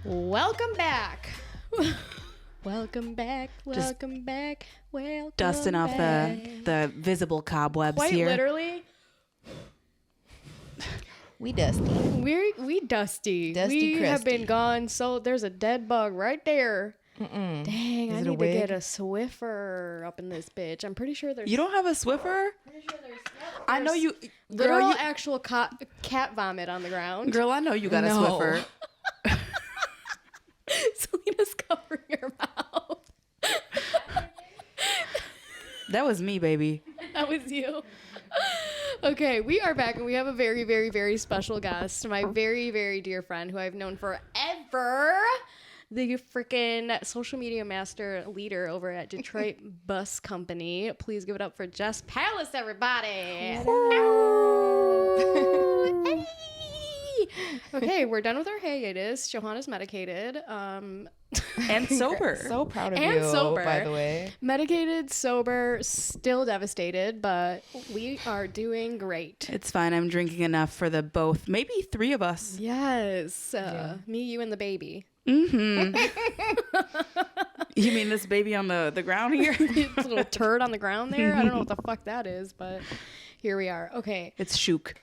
Welcome back. Welcome back. Welcome back. Welcome Dusting off back. the visible cobwebs Quite here. literally, We dusty. we dusty. Dusty we have crusty. been gone. So there's a dead bug right there. Mm-mm. Dang, Is I it a need to get wig? a Swiffer up in this bitch. I'm pretty sure there's. You don't have a Swiffer? I know you. literal Girl, actual cat vomit on the ground. girl, I know you got a No. Swiffer. Selena's covering her mouth. That was me, baby. That was you. Okay, we are back and we have a very, very, very special guest. My very, very dear friend who I've known forever. The freaking social media master leader over at Detroit Bus Company. Please give it up for Jess Palace, everybody. Hey. Okay, we're done with our hiatus. Johanna's medicated. And sober. So proud of And you, sober. by the way. Medicated, sober, still devastated, but we are doing great. It's fine. I'm drinking enough for the both, maybe three of us. Yes. Me, you, and the baby. Mm-hmm. You mean this baby on the ground here? This little turd on the ground there. I don't know what the fuck that is, but here we are. Okay. It's Shook.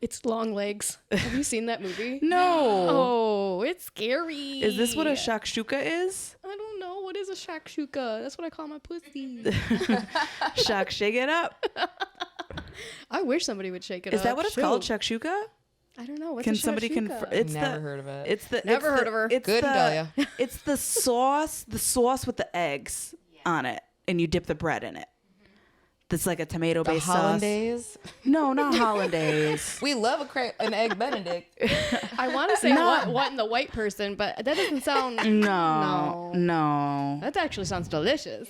It's long legs. Have you seen that movie? No. Oh, it's scary. Is this what a shakshuka is? I don't know. What is a shakshuka? That's what I call my pussy. Shak, shake it up. I wish somebody would shake it Is up. that what it's Shoot. called? Shakshuka? I don't know. What's Can a somebody shakshuka? confirm? It's Never the, heard of it. It's the Never it's heard the- of her. It's Couldn't tell ya. It's the sauce with the eggs on it, and you dip the bread in it. That's like a The tomato-based sauce. hollandaise. No, not hollandaise. We love an egg Benedict. I want to say what in the white person, but that doesn't sound. No. That actually sounds delicious.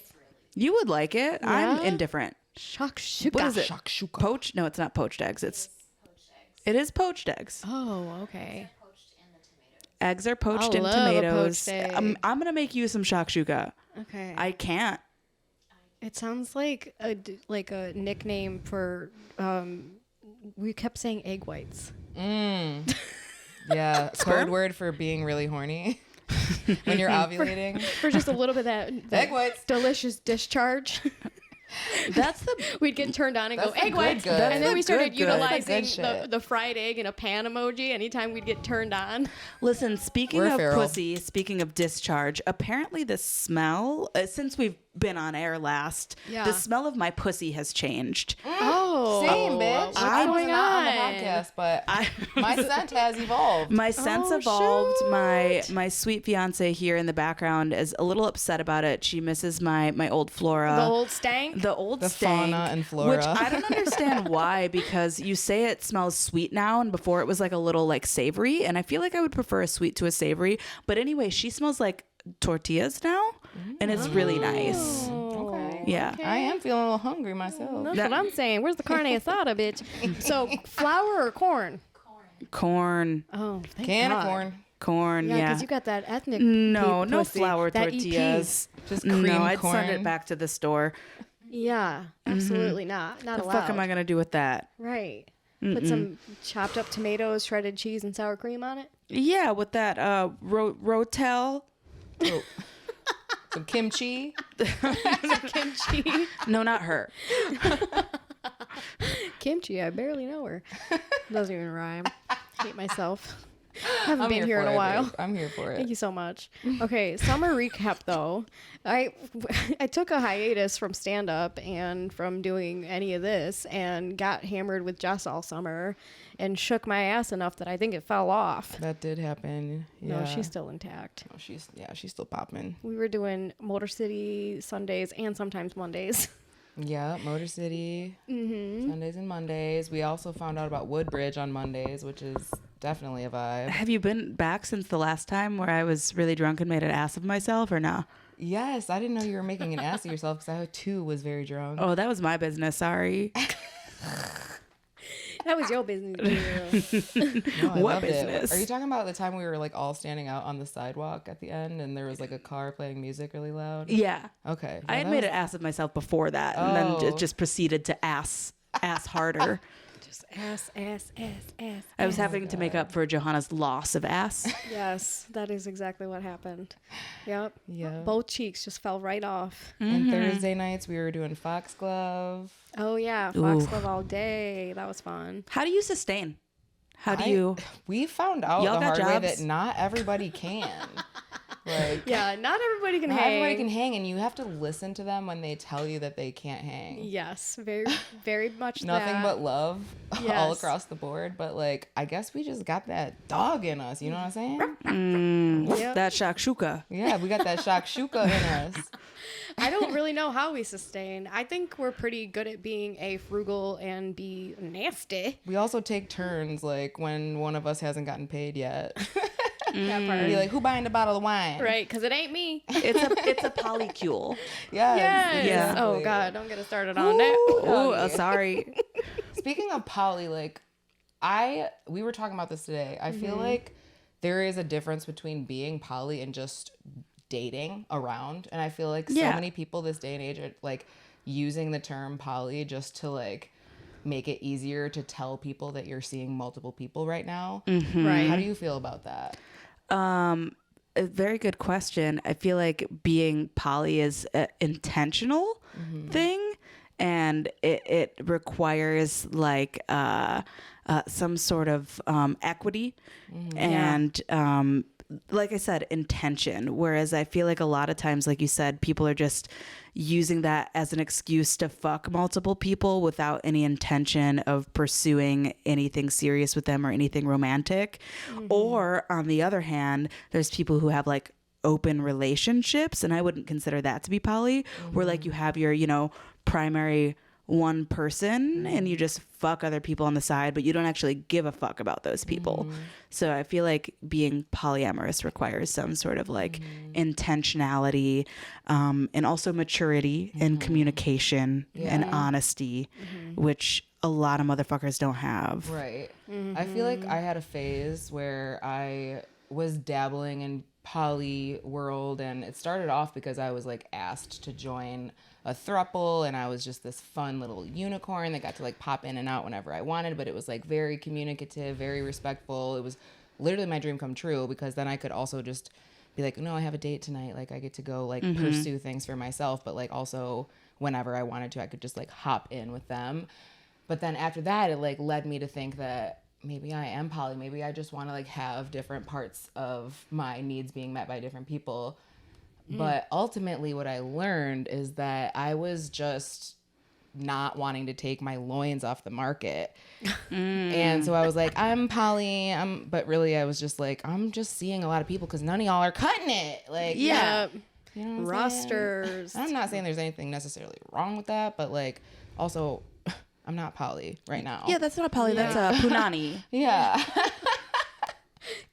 You would like it. I'm Yeah? indifferent. Shakshuka. What is it? Shakshuka. Poached? No, it's not poached eggs. It is poached eggs. Oh, okay. Eggs are poached I in love a tomatoes. poached egg. I'm gonna make you some shakshuka. Okay. I can't. It sounds like a nickname for. We kept saying egg whites. Yeah. Code word for being really horny. When you're ovulating. For just a little bit of that Egg whites. delicious discharge. That's the We'd get turned on and That's go, the egg good whites. good. And then That's we the started good good. utilizing That's the good shit. the fried egg and a pan emoji anytime we'd get turned on. Listen, speaking We're of feral. pussy, speaking of discharge, apparently the smell, since we've been on air last, Yeah. the smell of my pussy has changed. Oh. Same, bitch. What's I was going not on the on? podcast, but my scent has evolved. My sense Oh, evolved. shoot. My sweet fiance here in the background is a little upset about it. She misses my old flora. The old stank. The old The stank, fauna and flora. which I don't understand why, because you say it smells sweet now, and before it was like a little like savory, and I feel like I would prefer a sweet to a savory. But anyway, she smells like tortillas now, and it's really nice. Okay. Yeah. I am feeling a little hungry myself. That's what I'm saying. Where's the carne asada, bitch? So, flour or corn? Corn, Oh, thank Can God. of corn. corn, Yeah, yeah. because you got that ethnic. No, pe- no pussy, flour that EP. tortillas. Just No, cream I'd send corn. it back to the store. Yeah, absolutely not. Not The allowed. fuck am I gonna do with that? Right. Put some chopped up tomatoes, shredded cheese, and sour cream on it. Yeah, with that Rotel. Oh. Some kimchi. Kimchi. No, not her. Kimchi. I barely know her. Doesn't even rhyme. Hate myself. Haven't I'm been here in for a it, while. babe. I'm here for Thank it. you so much. Okay, summer recap though. I took a hiatus from stand up and from doing any of this and got hammered with Jess all summer and shook my ass enough that I think it fell off. That did happen. Yeah. No, she's still intact. Oh, she's still popping. We were doing Motor City Sundays and sometimes Mondays. Yeah, Motor City, Mm-hmm. Sundays and Mondays. We also found out about Woodbridge on Mondays, which is definitely a vibe. Have you been back since the last time where I was really drunk and made an ass of myself, or no? Yes, I didn't know you were making an ass of yourself because I too was very drunk. Oh, that was my business. Sorry. That was your business. Girl. No, I What loved it. business? Are you talking about the time we were like all standing out on the sidewalk at the end and there was like a car playing music really loud? Yeah. Okay. I had made an ass of myself before that, and then Oh. it just proceeded to ass harder. Just ass. I was having to make up for Johanna's loss of ass. Yes, that is exactly what happened. Yep. Yeah. Both cheeks just fell right off. And Thursday nights we were doing Foxglove. Oh yeah, Foxglove all day. That was fun. How do you sustain? How do you? We found out Y'all the got hard way jobs? that not everybody can. Like, Yeah, not everybody can not hang. everybody can hang, and you have to listen to them when they tell you that they can't hang. Yes, very, very much Nothing that. but love all Yes. across the board. But like, I guess we just got that dog in us. You know what I'm saying? Yep. That shakshuka. Yeah, we got that shakshuka in us. I don't really know how we sustain. I think we're pretty good at being A, frugal, and B, nasty. We also take turns, like when one of us hasn't gotten paid yet. That part. Be like, who buying the bottle of wine? Right, because it ain't me. It's a polycule. Yes. Yes. Yeah. Oh, God, don't get us started on that. Oh, sorry. Speaking of poly, like we were talking about this today. I feel like there is a difference between being poly and just dating around. And I feel like so Yeah. many people this day and age are like using the term poly just to like make it easier to tell people that you're seeing multiple people right now. Right. How do you feel about that? A very good question. I feel like being poly is an intentional thing, and it requires like some sort of equity and like I said, intention. Whereas I feel like a lot of times, like you said, people are just using that as an excuse to fuck multiple people without any intention of pursuing anything serious with them or anything romantic. Or on the other hand, there's people who have like open relationships, and I wouldn't consider that to be poly, where like you have your, you know, primary one person and you just fuck other people on the side, but you don't actually give a fuck about those people. So I feel like being polyamorous requires some sort of like intentionality, and also maturity and communication and honesty, which a lot of motherfuckers don't have. Right. I feel like I had a phase where I was dabbling in poly world, and it started off because I was like asked to join a throuple, and I was just this fun little unicorn that got to like pop in and out whenever I wanted, but it was like very communicative, very respectful. It was literally my dream come true, because then I could also just be like, no, I have a date tonight. Like I get to go like pursue things for myself, but like also whenever I wanted to, I could just like hop in with them. But then after that, it like led me to think that maybe I am poly. Maybe I just want to like have different parts of my needs being met by different people. But ultimately what I learned is that I was just not wanting to take my loins off the market. And so I was like, I'm poly. But really I was just like, I'm just seeing a lot of people because none of y'all are cutting it. Like, Yeah. you know what I'm Rosters. saying? I'm not saying there's anything necessarily wrong with that, but like also I'm not poly right now. Yeah, that's not poly. That's a punani. Yeah.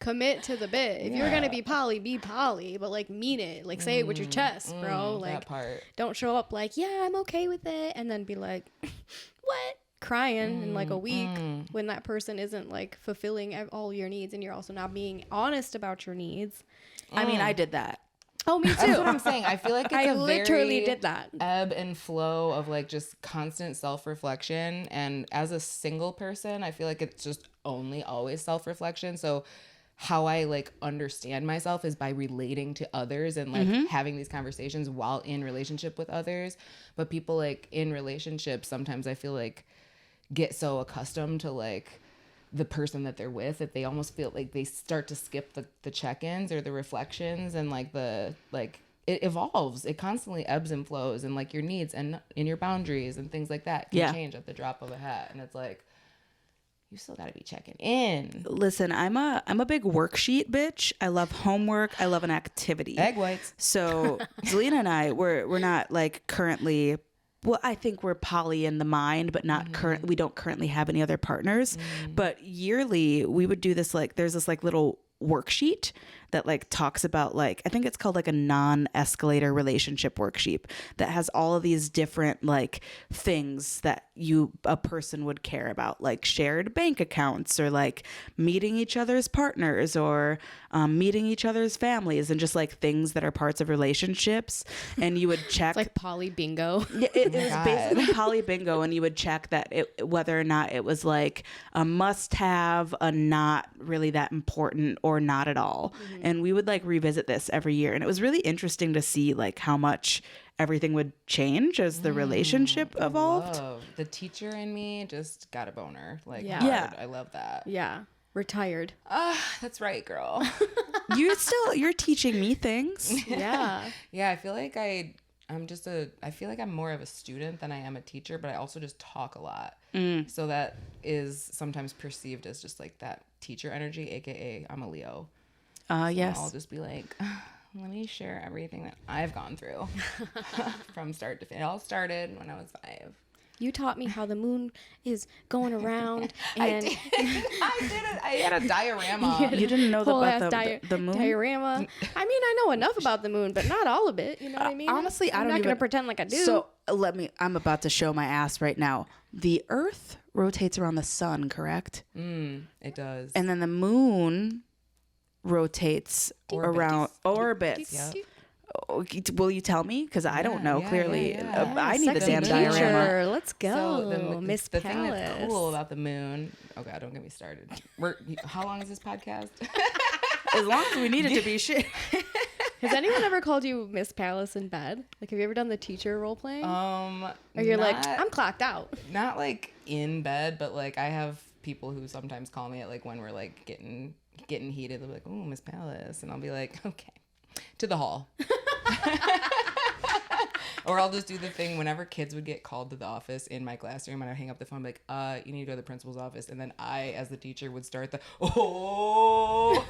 Commit to the bit. If you're gonna be poly, but like mean it. Like say it with your chest, bro. Like that part. don't show up like, yeah, I'm okay with it, and then be like, what? Crying in like a week when that person isn't like fulfilling all your needs, and you're also not being honest about your needs. I mean, I did that. Oh, me That's what too. I'm saying. I feel like it's I a literally very did that. ebb and flow of like just constant self-reflection. And as a single person, I feel like it's just only always self-reflection. So how I like understand myself is by relating to others and like having these conversations while in relationship with others. But people like in relationships, sometimes I feel like get so accustomed to like the person that they're with that they almost feel like they start to skip the check-ins or the reflections, and like the like it evolves, it constantly ebbs and flows, and like your needs and in your boundaries and things like that can change at the drop of a hat. And it's like you still got to be checking in. Listen, I'm a big worksheet bitch. I love homework. I love an activity. Egg whites. So Zelina and I, we're not like currently. Well, I think we're poly in the mind, but not current. We don't currently have any other partners. But yearly, we would do this. Like, there's this like little worksheet that like talks about like, I think it's called like a non-escalator relationship worksheet that has all of these different like things that a person would care about, like shared bank accounts or like meeting each other's partners or meeting each other's families and just like things that are parts of relationships. And you would check It's like poly bingo. yeah, it was God. basically poly bingo, and you would check that whether or not it was like a must-have, a not really that important, or not at all. And we would like revisit this every year, and it was really interesting to see like how much everything would change as the relationship evolved. The teacher in me just got a boner. Like, Yeah. hard. Yeah. I love that. Yeah. Retired. That's right, girl. You're teaching me things. Yeah. Yeah, I feel like I feel like I'm more of a student than I am a teacher, but I also just talk a lot. So that is sometimes perceived as just like that teacher energy, aka I'm a Leo. Yes. I'll just be like, let me share everything that I've gone through from start to finish. It all started when I was 5. You taught me how the moon is going around, and I did it. I had a diorama. You didn't know whole about ass the moon? diorama. I mean, I know enough about the moon, but not all of it. You know what I mean? Honestly, I I'm don't not even gonna pretend like I do. So I'm about to show my ass right now. The Earth rotates around the sun, correct? It does. And then the moon rotates around orbits. Yep. Oh, will you tell me? Because I don't know yeah, clearly. yeah. I need the Sexy damn teacher. diorama. Let's go, So Miss the Palace. thing that's cool about the moon. Oh God, don't get me started. How long is this podcast? As long as we need it to be shit. Has anyone ever called you Miss Palace in bed? Like, have you ever done the teacher role playing? Or or you're like, I'm clocked out. not like in bed, but like I have people who sometimes call me at like when we're like getting heated. They'll be like, "Oh, Miss Palace," and I'll be like, "Okay, to the hall." Or I'll just do the thing whenever kids would get called to the office in my classroom, and I'd hang up the phone and be like, you need to go to the principal's office. And then I, as the teacher, would start the, oh.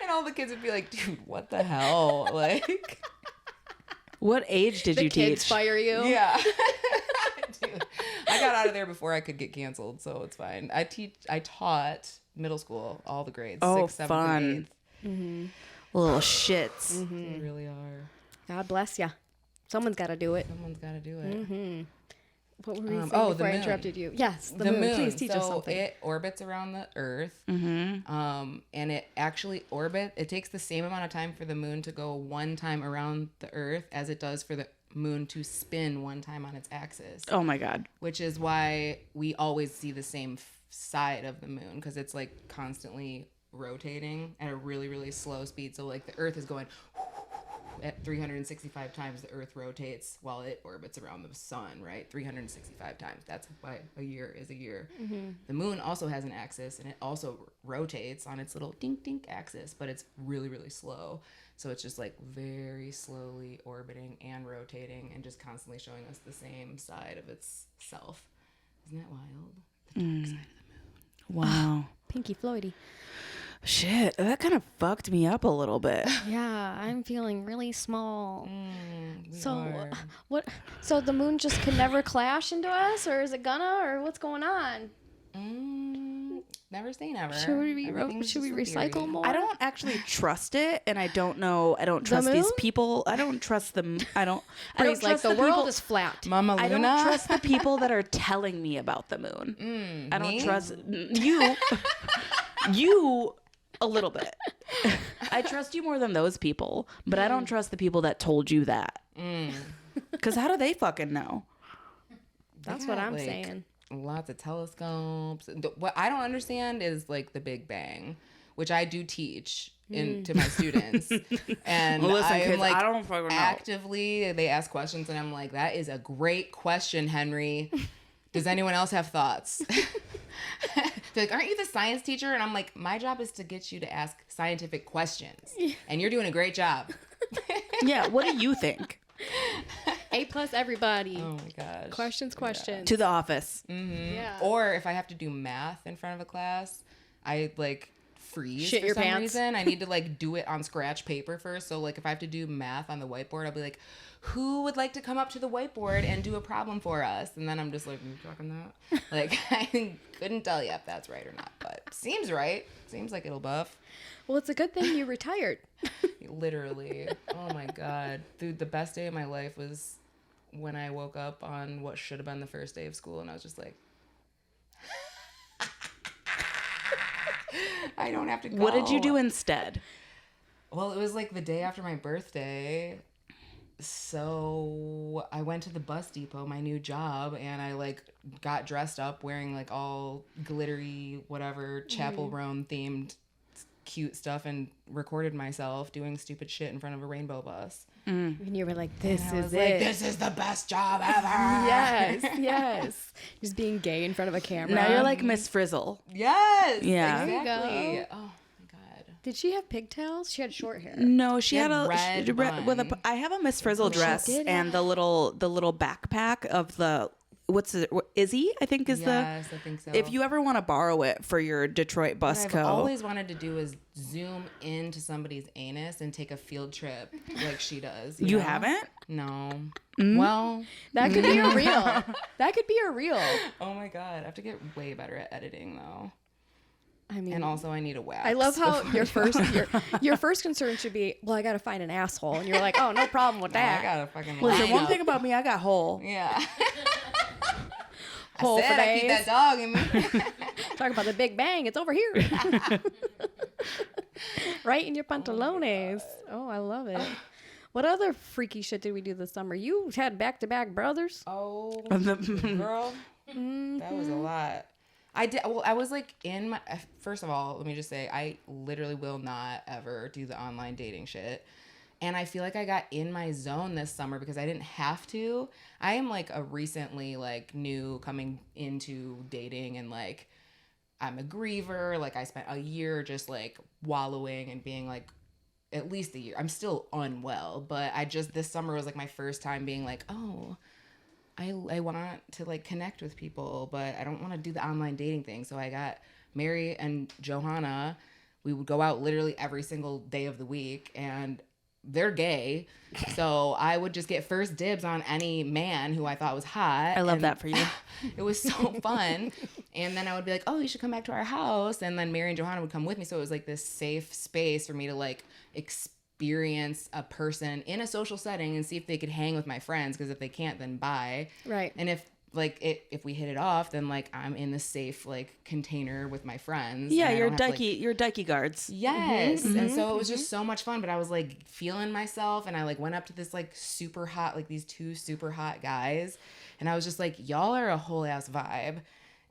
And all the kids would be like, dude, what the hell? Like, What age did The you kids teach? fire you. yeah. Dude, I got out of there before I could get canceled, so it's fine. I taught middle school, all the grades, Oh, 6th, 7th, fun. and Little shits. 8th. They really are. God bless ya. Someone's got to do it. Someone's got to do it. What were we saying the before I moon. interrupted you? Yes, the moon. Please teach so us something. it orbits around the Earth, and it actually It takes the same amount of time for the moon to go one time around the Earth as it does for the moon to spin one time on its axis. Oh my God. Which is why we always see the same side of the moon, because it's like constantly rotating at a really, really slow speed. So like the Earth is going at 365 times the Earth rotates while it orbits around the sun, right? 365 times. That's why a year is a year. The moon also has an axis, and it also rotates on its little dink dink axis, but it's really, really slow. So it's just like very slowly orbiting and rotating and just constantly showing us the same side of itself. Isn't that wild? The dark side of the moon. Wow. Pinky Floydy. Shit. That kind of fucked me up a little bit. Yeah, I'm feeling really small. We So are. what? So the moon just can never clash into us, or is it gonna, or what's going on? Never say never. Should we Everything's should we just a recycle theory. more? I don't actually trust it, and I don't know. I don't trust these moon? people. I don't trust them. I don't. I Bree's don't like trust the world people, is flat. Mama I Luna. don't trust the people that are telling me about the moon. I don't me? trust you. You a little bit. I trust you more than those people, but I don't trust the people that told you that. Because how do they fucking know? That's They what got, I'm like, saying. Lots of telescopes. What I don't understand is like the Big Bang, which I do teach to my students. And Well, listen, I'm kids, like I don't fucking know. actively, they ask questions, and I'm like, that is a great question, Henry. Does anyone else have thoughts? They're like, aren't you the science teacher? And I'm like, my job is to get you to ask scientific questions, and you're doing a great job. Yeah, what do you think? A+ everybody. Oh my gosh. Questions. To the office. Yeah. Or if I have to do math in front of a class, I like freeze Shit for your some pants. reason. I need to like do it on scratch paper first. So like if I have to do math on the whiteboard, I'll be like, who would like to come up to the whiteboard and do a problem for us? And then I'm just like, you talking that? Like I couldn't tell you if that's right or not, but seems right. Seems like it'll buff. Well, it's a good thing you retired. Literally. Oh my God. Dude, the best day of my life was when I woke up on what should have been the first day of school and I was just like, I don't have to go. What did you do instead? Well, it was like the day after my birthday. So I went to the bus depot, my new job, and I like got dressed up wearing like all glittery, whatever, Chapel Roan themed cute stuff and recorded myself doing stupid shit in front of a rainbow bus. And you were like, this And I is was it. like, this is the best job ever. Yes, yes. Just being gay in front of a camera. Now you're like Miss Frizzle. Yes. Yeah. There you Exactly. go. Oh my God. Did she have pigtails? She had short hair. No, she had had a red with a. bun. I have a Miss Frizzle she dress did and the little backpack of the what's it? Izzy, I think is Yes, I think so. the. If you ever want to borrow it for your Detroit What Busco, I've always wanted to do is zoom into somebody's anus and take a field trip like she does. you know? haven't. No. Well, That could be a reel. That could be a reel. oh my God. I have to get way better at editing though. I mean, And also I need a wax. I love how your first concern should be, well, I got to find an asshole. And you're like, oh, no problem with I that. gotta fucking Listen, line one up. thing about me, I got hole. Yeah. Hole I for said I keep days. that dog in me. Talk about the Big Bang. It's over here. Right in your pantalones. Oh, I love it. What other freaky shit did we do this summer? You had back-to-back brothers. Oh, girl. That was a lot. I did. Well, I was like in my. First of all, let me just say, I literally will not ever do the online dating shit. And I feel like I got in my zone this summer because I didn't have to. I am like a recently like new coming into dating and like I'm a griever. Like I spent a year just like wallowing and being like at least a year. I'm still unwell, but I just this summer was like my first time being like, oh, I want to like connect with people, but I don't want to do the online dating thing. So I got Mary and Johanna. We would go out literally every single day of the week and they're gay. So I would just get first dibs on any man who I thought was hot. I love and that for you. It was so fun. And then I would be like, oh, you should come back to our house. And then Mary and Johanna would come with me. So it was like this safe space for me to like experience a person in a social setting and see if they could hang with my friends. Because if they can't, then bye. Right. And if we hit it off, then like I'm in the safe like container with my friends. Yeah, and I your don't have to, like, your dykey guards. yes. And so it was just so much fun, but I was like feeling myself and I like went up to this like super hot, like these two super hot guys. And I was just like, y'all are a whole ass vibe.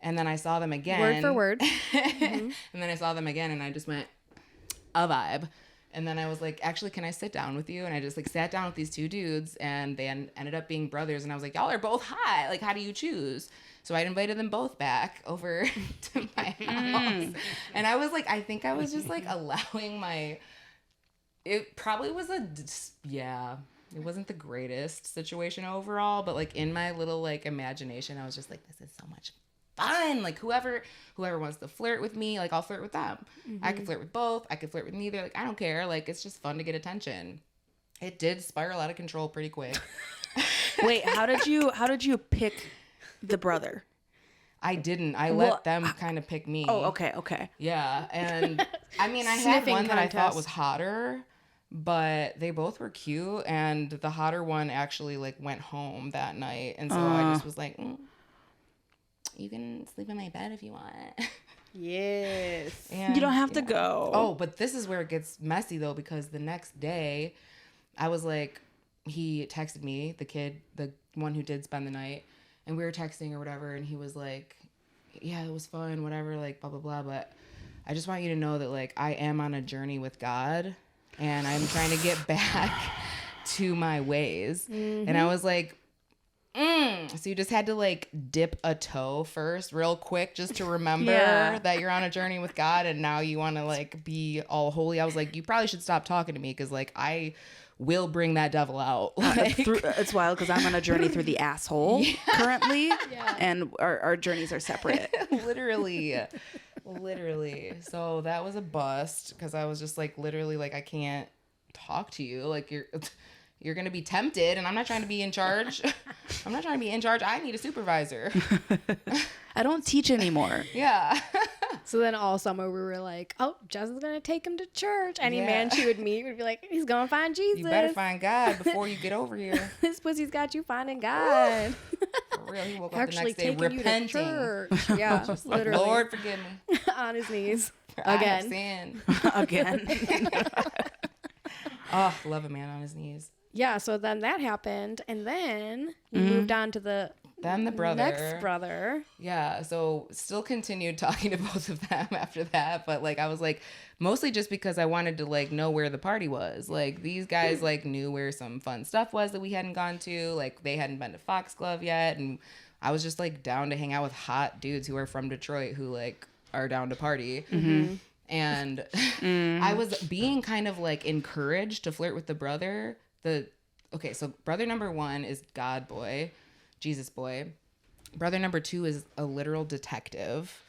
And then I saw them again. Word for word. And then I saw them again and I just went, a vibe. And then I was like, actually, can I sit down with you? And I just like sat down with these two dudes and they ended up being brothers. And I was like, y'all are both hot. Like, how do you choose? So I invited them both back over to my house. And I was like, I think I was just like allowing it probably was it wasn't the greatest situation overall, but like in my little like imagination, I was just like, this is so much fun. Like whoever wants to flirt with me, like I'll flirt with them. I could flirt with both. I could flirt with neither. Like I don't care. Like it's just fun to get attention. It did spiral out of control pretty quick. Wait, how did you pick the brother? I didn't. I Well, let them kind of pick me. Oh, okay. Yeah. And I mean, I had Sniffing one that I thought contest. was hotter, but they both were cute. And the hotter one actually like went home that night. And so I just was like, you can sleep in my bed if you want. Yes. And, You don't have to go. Oh, but this is where it gets messy though, because the next day I was like, he texted me, the one who did spend the night, and we were texting or whatever. And he was like, yeah, it was fun, whatever, like blah, blah, blah. But I just want you to know that like, I am on a journey with God and I'm trying to get back to my ways. And I was like, so you just had to like dip a toe first real quick just to remember Yeah. that you're on a journey with God and now you want to like be all holy. I was like, you probably should stop talking to me because like I will bring that devil out. Like, It's wild because I'm on a journey through the asshole currently, and our journeys are separate. literally. Literally. So that was a bust because I was just like, literally, like, I can't talk to you. Like, you're going to be tempted, and I'm not trying to be in charge. I'm not trying to be in charge. I need a supervisor. I don't teach anymore. Yeah. So then all summer we were like, oh, Jess is going to take him to church. Any Yeah. man she would meet would be like, he's going to find Jesus. You better find God before you get over here. This pussy's got you finding God. For real. He woke up the Actually next day taking you to repenting. church. Yeah, Like, literally. Lord, forgive me. On his knees. For I have Again. sinned. Again. Oh, love a man on his knees. Yeah, so then that happened. And then you moved on to the Then the brother. next brother. Yeah, so still continued talking to both of them after that, but like I was like mostly just because I wanted to like know where the party was. Like these guys like knew where some fun stuff was that we hadn't gone to, like they hadn't been to Foxglove yet, and I was just like down to hang out with hot dudes who are from Detroit who like are down to party. And I was being kind of like encouraged to flirt with the brother. So brother number 1 is God boy, Jesus boy. Brother number 2 is a literal detective,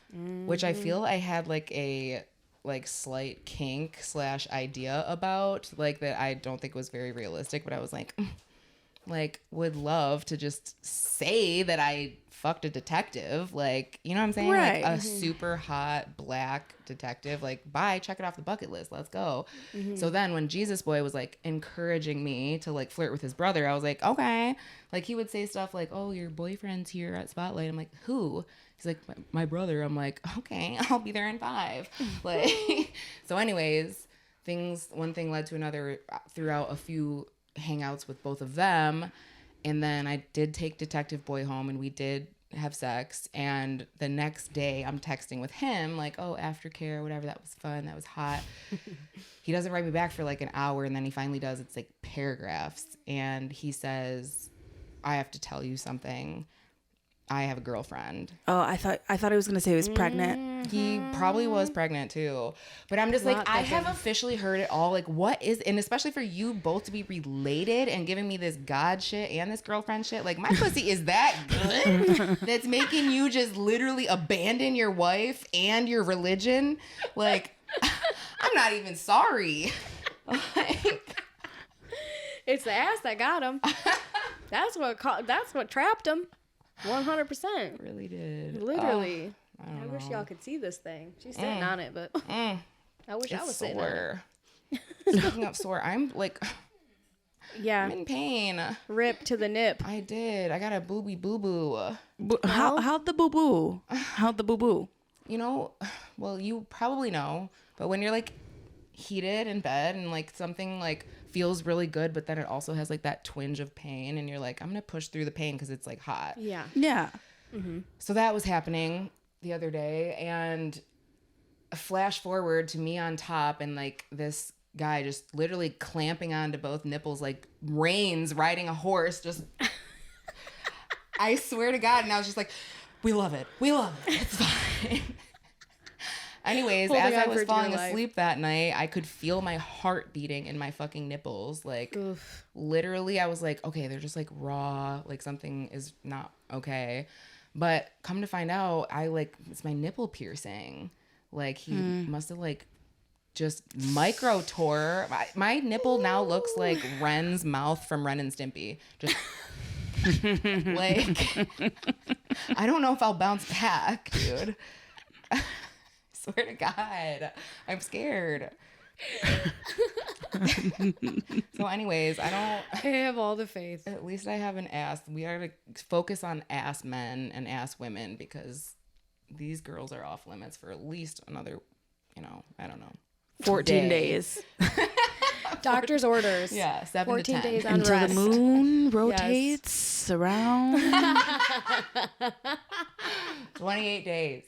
which I feel I had like a like slight kink / idea about, like that I don't think was very realistic, but I was like would love to just say that I fucked a detective, like, you know what I'm saying? Right. Like a super hot black detective, like, bye, check it off the bucket list, let's go. So then when Jesus boy was like encouraging me to like flirt with his brother, I was like, okay. Like he would say stuff like, oh, your boyfriend's here at Spotlight. I'm like, who? He's like, my brother. I'm like, okay, I'll be there in 5. Like, so anyways, one thing led to another throughout a few hangouts with both of them. And then I did take Detective Boy home and we did have sex. And the next day I'm texting with him like, oh, aftercare, whatever. That was fun. That was hot. He doesn't write me back for like an hour. And then he finally does. It's like paragraphs. And he says, I have to tell you something. I have a girlfriend. Oh, I thought he was gonna say he was pregnant. He probably was pregnant too. But I'm just like, Not I thinking. have officially heard it all. Like, what is, and especially for you both to be related and giving me this God shit and this girlfriend shit. Like, my pussy is that good that's making you just literally abandon your wife and your religion. Like, I'm not even sorry. Like, It's the ass that got him. That's what trapped him. 100%. really did. Literally. I I wish y'all could see this thing. She's sitting on it, but I wish I was It's sitting on it. sore. Speaking of sore, I'm like, Yeah. I'm in pain. Rip to the nip. I did. I got a booby boo boo. How'd the boo boo? How'd the boo boo? You know, well, you probably know, but when you're like heated in bed and like something like feels really good, but then it also has like that twinge of pain, and you're like, I'm gonna push through the pain because it's like hot. Yeah. Yeah. So that was happening the other day, and a flash forward to me on top and like this guy just literally clamping onto both nipples like reins riding a horse, just I swear to God. And I was just like, we love it, it's fine. Anyways, Holding as I on was for falling dear life. asleep that night, I could feel my heart beating in my fucking nipples. Like, Oof. literally, I was like, okay, they're just like raw. Like, something is not okay. But come to find out, it's my nipple piercing. Like, he must have like just micro tore. My nipple now looks like Ren's mouth from Ren and Stimpy. Just like, I don't know if I'll bounce back, dude. Swear to God, I'm scared. So anyways, I have all the faith. at least I have an ass. We are to focus on ass men and ass women because these girls are off limits for at least another, I don't know. 14 day. days Doctor's orders. Yeah, 7 to 14 10. days on until rest. the moon rotates around. 28 days.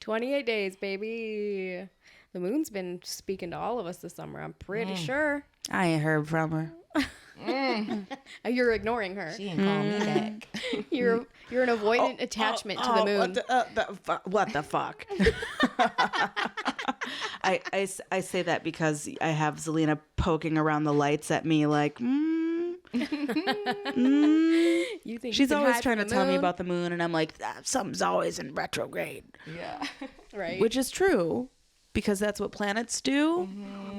28 days, baby. The moon's been speaking to all of us this summer, I'm pretty sure. I ain't heard from her. You're ignoring her. She didn't call me back. You're an avoidant attachment to the moon. What the fuck? I say that because I have Zelina poking around the lights at me like, You think She's you can always hide trying to from the tell me moon? about the moon, and I'm like, something's always in retrograde. Yeah. right? Which is true, because that's what planets do.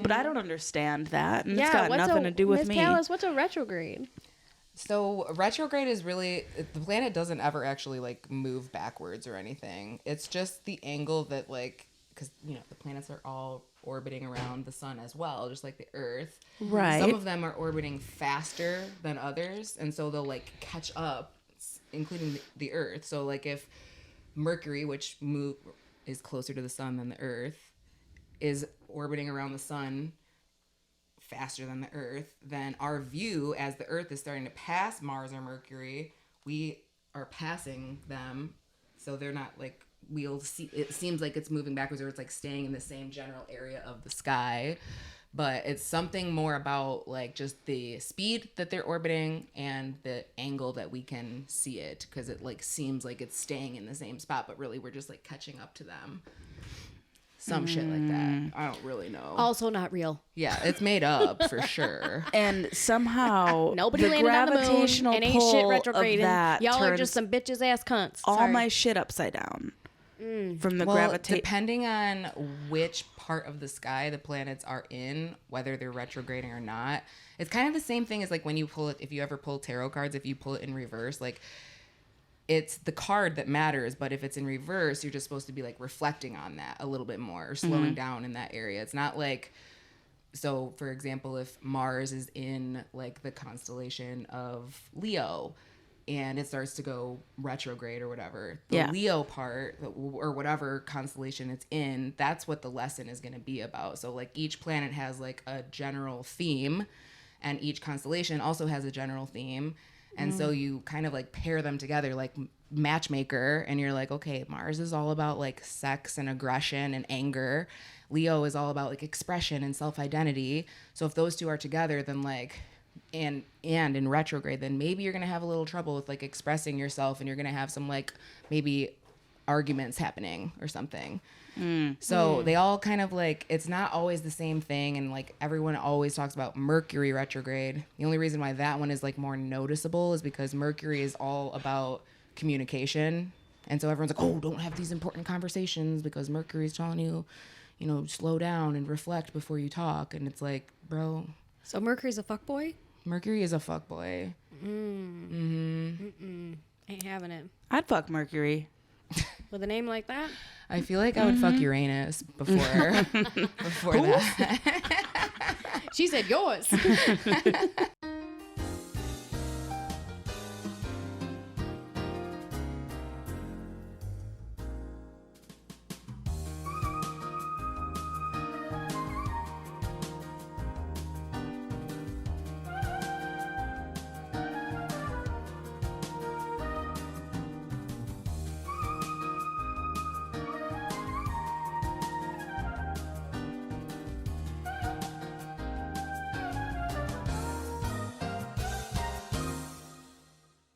But I don't understand that, and it's got what's nothing to do with Miss me. Callis, what's a retrograde? So retrograde is really, the planet doesn't ever actually like move backwards or anything. It's just the angle that like, because you know the planets are all orbiting around the sun as well, just like the Earth. Right. Some of them are orbiting faster than others, and so they'll like catch up, including the Earth. So like if Mercury, which is closer to the sun than the Earth, is orbiting around the sun faster than the Earth, then our view as the Earth is starting to pass Mars or Mercury, we are passing them, so they're not like, we'll see, it seems like it's moving backwards, or it's like staying in the same general area of the sky, but it's something more about like just the speed that they're orbiting and the angle that we can see it, because it like seems like it's staying in the same spot, but really we're just like catching up to them. Some shit like that. I don't really know. Also not real. Yeah, it's made up for sure. And somehow Nobody the landed on the moon gravitational and ain't shit pull of retrograding. that Y'all are turns just some bitches ass cunts. all Sorry. my shit upside down from the Well, gravitation. depending on which part of the sky the planets are in, whether they're retrograding or not, it's kind of the same thing as like when you pull it, if you ever pull tarot cards, if you pull it in reverse, like it's the card that matters, but if it's in reverse, you're just supposed to be like reflecting on that a little bit more or slowing down in that area. It's not like, so for example, if Mars is in like the constellation of Leo and it starts to go retrograde or whatever, the Leo part or whatever constellation it's in, that's what the lesson is going to be about. So like each planet has like a general theme, and each constellation also has a general theme. And so you kind of like pair them together like matchmaker, and you're like, okay, Mars is all about like sex and aggression and anger. Leo is all about like expression and self-identity. So if those two are together, then like, and in retrograde, then maybe you're going to have a little trouble with like expressing yourself, and you're going to have some like maybe arguments happening or something. So they all kind of like, it's not always the same thing, and like everyone always talks about Mercury retrograde. The only reason why that one is like more noticeable is because Mercury is all about communication, and so everyone's like, oh, don't have these important conversations because Mercury's telling you, you know, slow down and reflect before you talk. And it's like, bro, So Mercury's a fuckboy? Mercury is a fuckboy. Ain't having it. I'd fuck Mercury. With a name like that? I feel like I would fuck Uranus before that. She said yours.